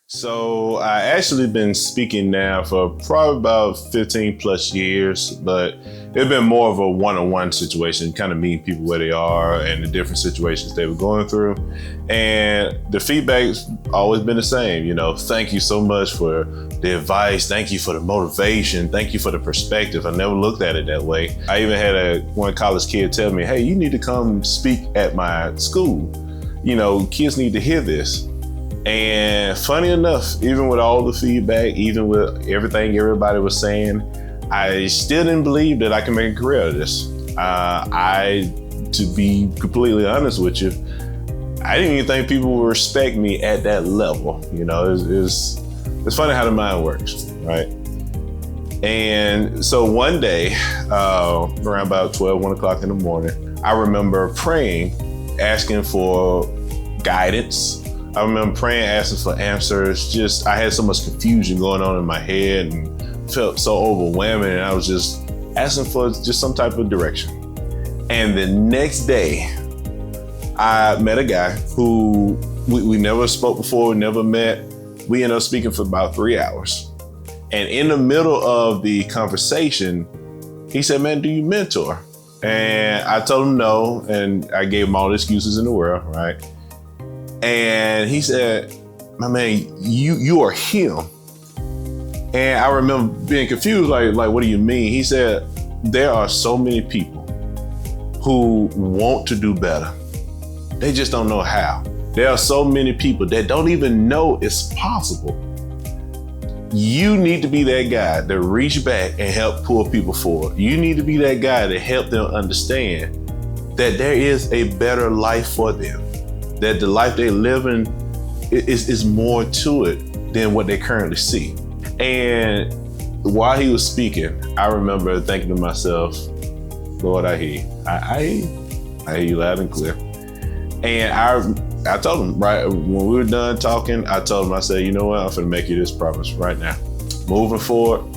So I actually been speaking now for probably about 15 plus years, but it's been more of a one-on-one situation, kind of meeting people where they are and the different situations they were going through. And the feedback's always been the same, thank you so much for the advice. Thank you for the motivation. Thank you for the perspective. I never looked at it that way. I even had one college kid tell me, hey, you need to come speak at my school. Kids need to hear this. And funny enough, even with all the feedback, even with everything everybody was saying, I still didn't believe that I can make a career of this. To be completely honest with you, I didn't even think people would respect me at that level. It's funny how the mind works, right? And so one day, around about 1 o'clock in the morning, I remember praying, asking for guidance. I remember praying, asking for answers. I had so much confusion going on in my head and felt so overwhelming. And I was just asking for just some type of direction. And the next day, I met a guy who we never spoke before, we never met. We ended up speaking for about 3 hours. And in the middle of the conversation, he said, man, do you mentor? And I told him no. And I gave him all the excuses in the world, right? And he said, my man, you are him. And I remember being confused, like, what do you mean? He said, there are so many people who want to do better. They just don't know how. There are so many people that don't even know it's possible. You need to be that guy that reach back and help pull people forward. You need to be that guy to help them understand that there is a better life for them. That the life they live in is more to it than what they currently see. And while he was speaking, I remember thinking to myself, Lord, I hear you. I hear you loud and clear. And I told him, right, when we were done talking, I told him, I said, you know what, I'm gonna make you this promise right now. Moving forward,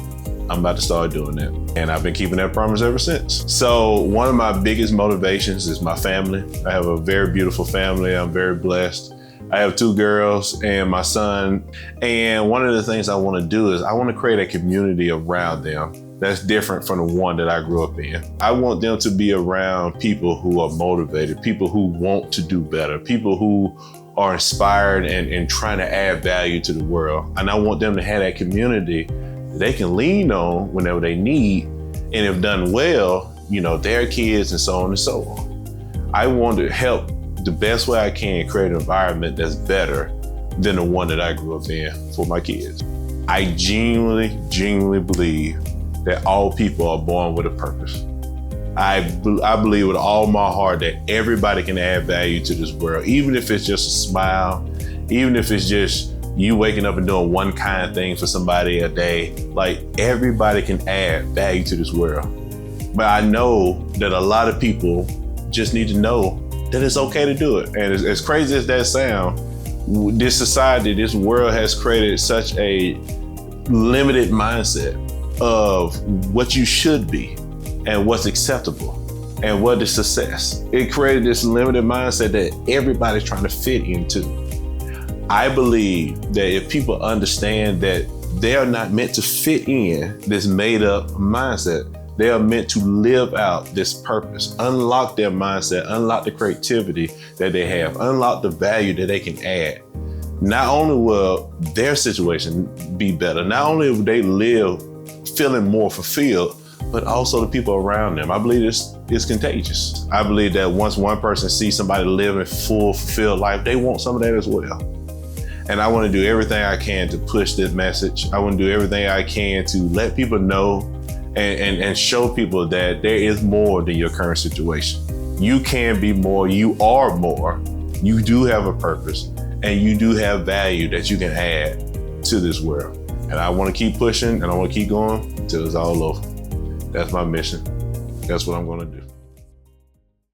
I'm about to start doing that. And I've been keeping that promise ever since. So one of my biggest motivations is my family. I have a very beautiful family. I'm very blessed. I have 2 girls and my son. And one of the things I want to do is I want to create a community around them that's different from the one that I grew up in. I want them to be around people who are motivated, people who want to do better, people who are inspired and trying to add value to the world. And I want them to have that community they can lean on whenever they need, and if done well, their kids and so on and so on. I want to help the best way I can create an environment that's better than the one that I grew up in for my kids. I genuinely believe that all people are born with a purpose. I believe with all my heart that everybody can add value to this world, even if it's just a smile, even if it's just you waking up and doing one kind thing for somebody a day. Like, everybody can add value to this world. But I know that a lot of people just need to know that it's okay to do it. And as crazy as that sounds, this society, this world has created such a limited mindset of what you should be and what's acceptable and what is success. It created this limited mindset that everybody's trying to fit into. I believe that if people understand that they are not meant to fit in this made up mindset, they are meant to live out this purpose, unlock their mindset, unlock the creativity that they have, unlock the value that they can add. Not only will their situation be better, not only will they live feeling more fulfilled, but also the people around them. I believe this is contagious. I believe that once one person sees somebody living a full, fulfilled life, they want some of that as well. And I want to do everything I can to push this message. I want to do everything I can to let people know and show people that there is more than your current situation. You can be more, you are more. You do have a purpose and you do have value that you can add to this world. And I want to keep pushing and I want to keep going until it's all over. That's my mission. That's what I'm going to do.